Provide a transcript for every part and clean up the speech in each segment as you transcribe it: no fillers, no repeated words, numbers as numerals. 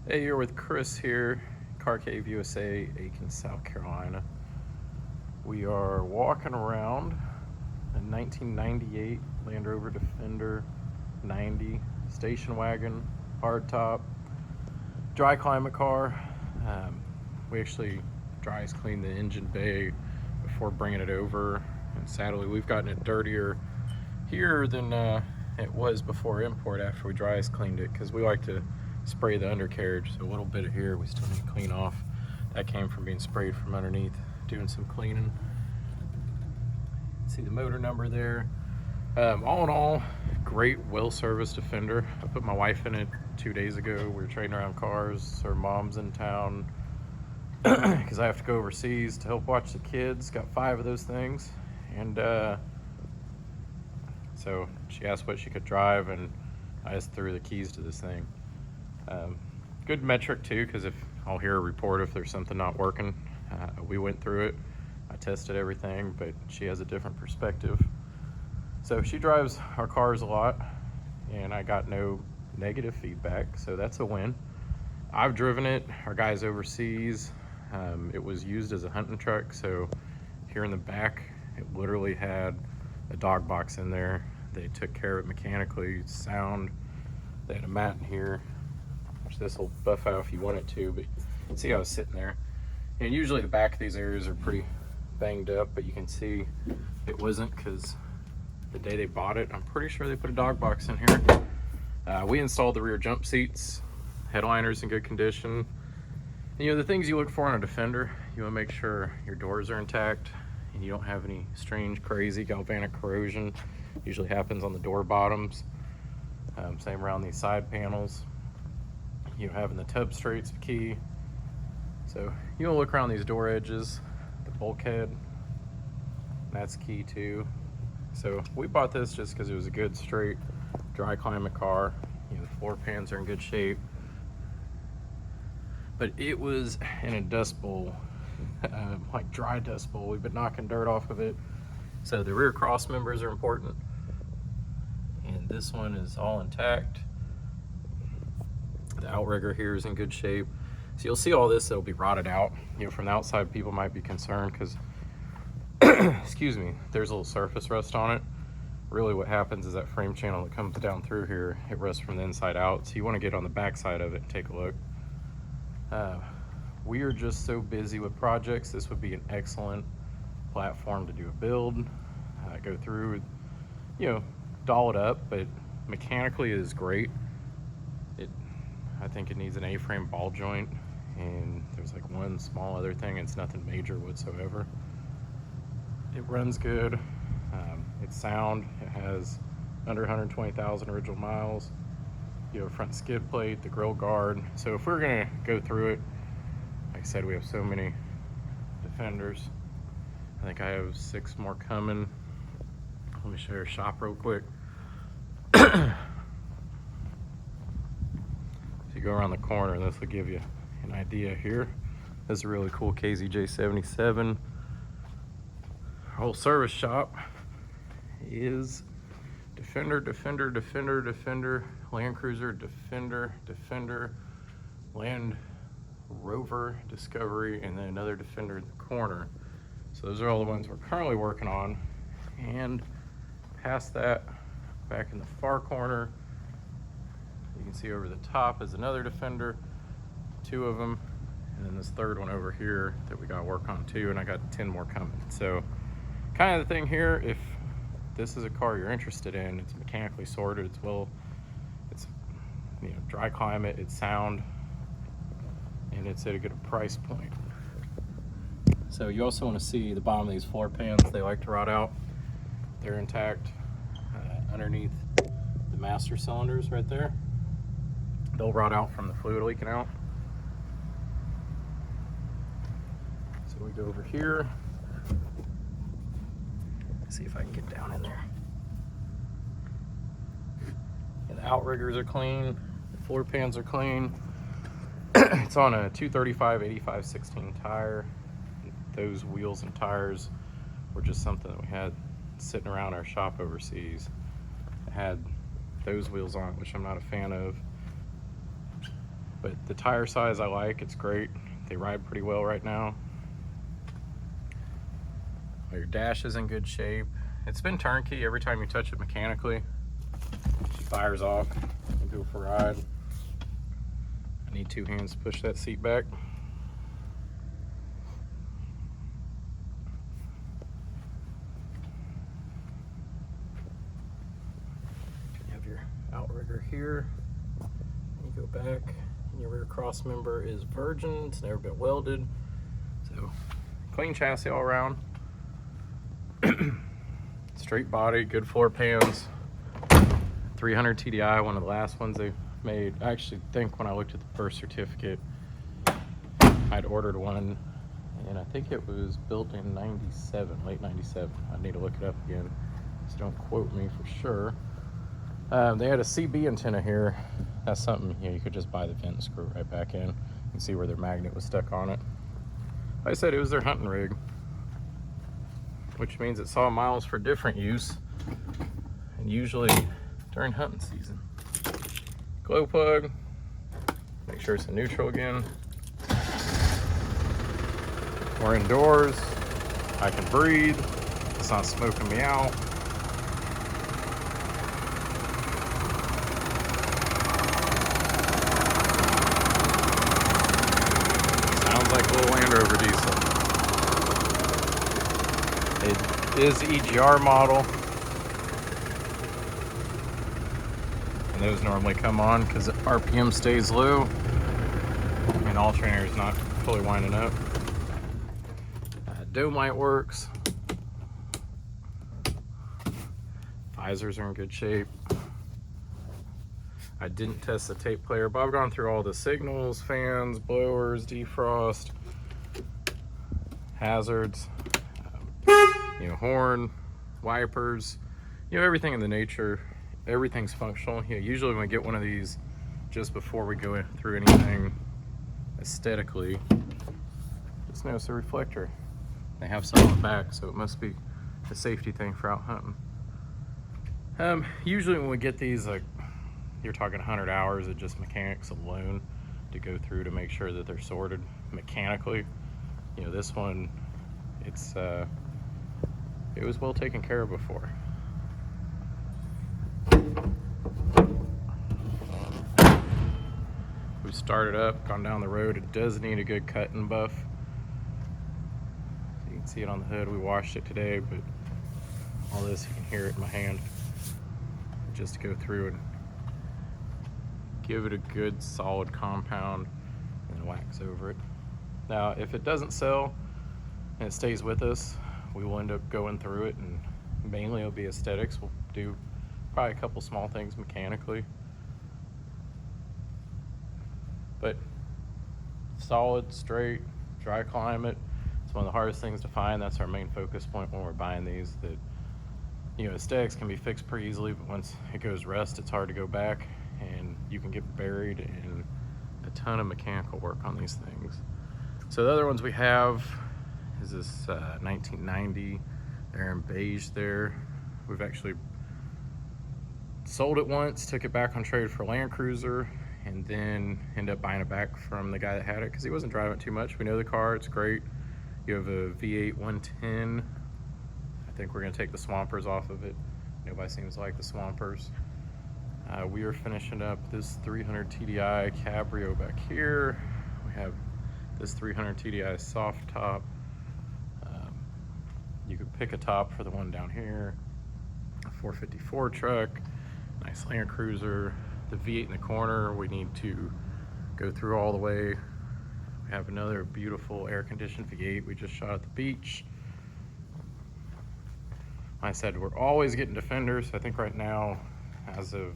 Hey, you're with Chris here, Car Cave USA, Aiken, South Carolina. We are walking around a 1998 Land Rover Defender 90 Station Wagon, hardtop, dry climate car. We actually dry cleaned the engine bay before bringing it over, and sadly we've gotten it dirtier here than it was before import after we dry cleaned it, because we like to spray the undercarriage, so a little bit of here we still need to clean off. That came from being sprayed from underneath, doing some cleaning. See the motor number there. All in all, great, well-serviced Defender. I put my wife in it 2 days ago. We were trading around cars. Her mom's in town because I have to go overseas to help watch the kids. Got 5 of those things, and so she asked what she could drive, and I just threw the keys to this thing. Good metric too, because if I'll hear a report if there's something not working. We went through it, I tested everything, but she has a different perspective. So she drives our cars a lot, and I got no negative feedback, so that's a win. I've driven it, our guys overseas. It was used as a hunting truck, so here in the back it literally had a dog box in there. They took care of it mechanically, sound. They had a mat in here, which this will buff out if you want it to, but see how it's sitting there. And usually the back of these areas are pretty banged up, but you can see it wasn't, because the day they bought it, I'm pretty sure they put a dog box in here. We installed the rear jump seats, headliner's in good condition. And, you know, the things you look for on a Defender, you want to make sure your doors are intact and you don't have any strange, crazy galvanic corrosion. Usually happens on the door bottoms. Same around these side panels. You know, having the tub straight's key. So you want to look around these door edges, the bulkhead, that's key too. So we bought this just because it was a good, straight, dry climate car. You know, the floor pans are in good shape. But it was in a dust bowl, like dry dust bowl. We've been knocking dirt off of it. So the rear cross members are important. And this one is all intact. The outrigger here is in good shape. So you'll see all this, it'll be rotted out. You know, from the outside, people might be concerned because, excuse me, there's a little surface rust on it. Really what happens is that frame channel that comes down through here, it rusts from the inside out. So you want to get on the back side of it and take a look. We are just so busy with projects. This would be an excellent platform to do a build, go through, you know, doll it up, but mechanically it is great. I think it needs an A-frame ball joint, and there's like one small other thing. It's nothing major whatsoever. It runs good. It's sound. It has under 120,000 original miles. You have a front skid plate, the grill guard. So if we're gonna go through it, like I said, we have so many Defenders. I think I have 6 more coming. Let me show you our shop real quick. You go around the corner, and this will give you an idea here. This is a really cool KZJ77. Our whole service shop is Defender, Defender, Defender, Defender, Land Cruiser, Defender, Defender, Land Rover, Discovery, and then another Defender in the corner. So those are all the ones we're currently working on. And past that, back in the far corner, you can see over the top is another Defender, 2 of them, and then this third one over here that we got to work on too, and I got 10 more coming. So kind of the thing here, if this is a car you're interested in, it's mechanically sorted, it's you know, dry climate, it's sound, and it's at a good price point. So you also want to see the bottom of these floor pans. They like to rot out. They're intact. Underneath the master cylinders right there, they'll rot out from the fluid leaking out. So we go over here. See if I can get down in there. And the outriggers are clean. The floor pans are clean. It's on a 235/85/16 tire. Those wheels and tires were just something that we had sitting around our shop overseas. It had those wheels on it, which I'm not a fan of. but the tire size I like. It's great. They ride pretty well right now. Your dash is in good shape. It's been turnkey. Every time you touch it mechanically, she fires off and go for a ride. I need 2 hands to push that seat back. You have your outrigger here. You go back, and your rear cross member is virgin. It's never been welded. So clean chassis all around. Straight body, good floor pans. 300 TDI, one of the last ones they made. I actually think when I looked at the first certificate, I'd ordered one, and I think it was built in 97, late 97. I need to look it up again, so don't quote me for sure. They had a CB antenna here. That's something, you know, you could just buy the vent and screw it right back in. You can see where their magnet was stuck on it. Like I said, it was their hunting rig, which means it saw miles for different use, and usually during hunting season. Glow plug, make sure it's in neutral again. We're indoors, I can breathe, it's not smoking me out. Sounds like a little Land Rover diesel. It is EGR model, and those normally come on because the RPM stays low and alternator is not fully winding up. Dome light works. Visors are in good shape. I didn't test the tape player, but I've gone through all the signals, fans, blowers, defrost, hazards, you know, horn, wipers, you know, everything in the nature. Everything's functional. You know, usually when we get one of these, just before we go through anything aesthetically, just notice the reflector. They have some on the back, so it must be a safety thing for out hunting. Usually when we get these, like, you're talking 100 hours of just mechanics alone to go through to make sure that they're sorted mechanically. You know, this one, it's it was well taken care of before. We started up, gone down the road. It does need a good cut and buff. You can see it on the hood. We washed it today, but all this, you can hear it in my hand. Just to go through and give it a good solid compound and wax over it. Now, if it doesn't sell and it stays with us, we will end up going through it, and mainly it'll be aesthetics. We'll do probably a couple small things mechanically, but solid, straight, dry climate. It's one of the hardest things to find. That's our main focus point when we're buying these. That, you know, aesthetics can be fixed pretty easily, but once it goes rust, it's hard to go back, and you can get buried in a ton of mechanical work on these things. So the other ones we have is this 1990. They're in beige there. We've actually sold it once, took it back on trade for Land Cruiser, and then ended up buying it back from the guy that had it because he wasn't driving it too much. We know the car, it's great. You have a V8 110. I think we're gonna take the Swampers off of it. Nobody seems to like the Swampers. We are finishing up this 300 TDI Cabrio back here. We have this 300 TDI soft top. You could pick a top for the one down here. A 454 truck, nice Land Cruiser. The V8 in the corner, we need to go through all the way. We have another beautiful air-conditioned V8 we just shot at the beach. Like I said, we're always getting Defenders. I think right now, as of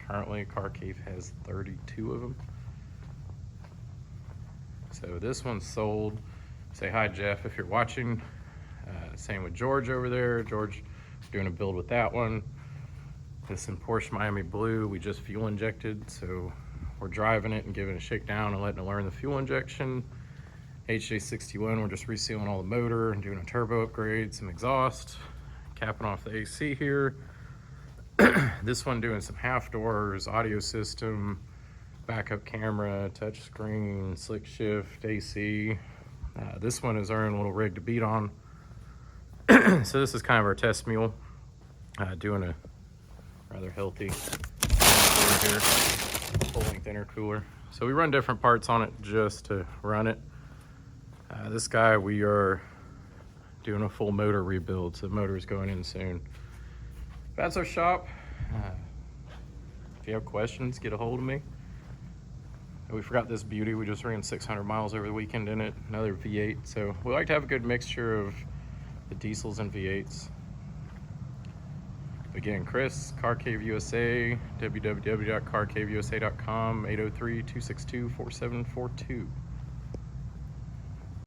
currently, Car Cave has 32 of them. So this one's sold. Say hi, Jeff, if you're watching. Same with George over there. George, doing a build with that one. This in Porsche Miami Blue, we just fuel injected, so we're driving it and giving it a shakedown and letting it learn the fuel injection. HJ61, we're just resealing all the motor and doing a turbo upgrade, some exhaust, capping off the AC here. This one doing some half doors, audio system, backup camera, touch screen, slick shift, AC. This one is our own little rig to beat on. So this is kind of our test mule, doing a rather healthy here, full-length intercooler. So we run different parts on it just to run it. This guy, we are doing a full motor rebuild, so the motor is going in soon. That's our shop. If you have questions, get a hold of me. We forgot this beauty. We just ran 600 miles over the weekend in it, another V8. So we like to have a good mixture of the diesels and V8s. Again, Chris, Car Cave USA, www.carcaveusa.com, 803-262-4742.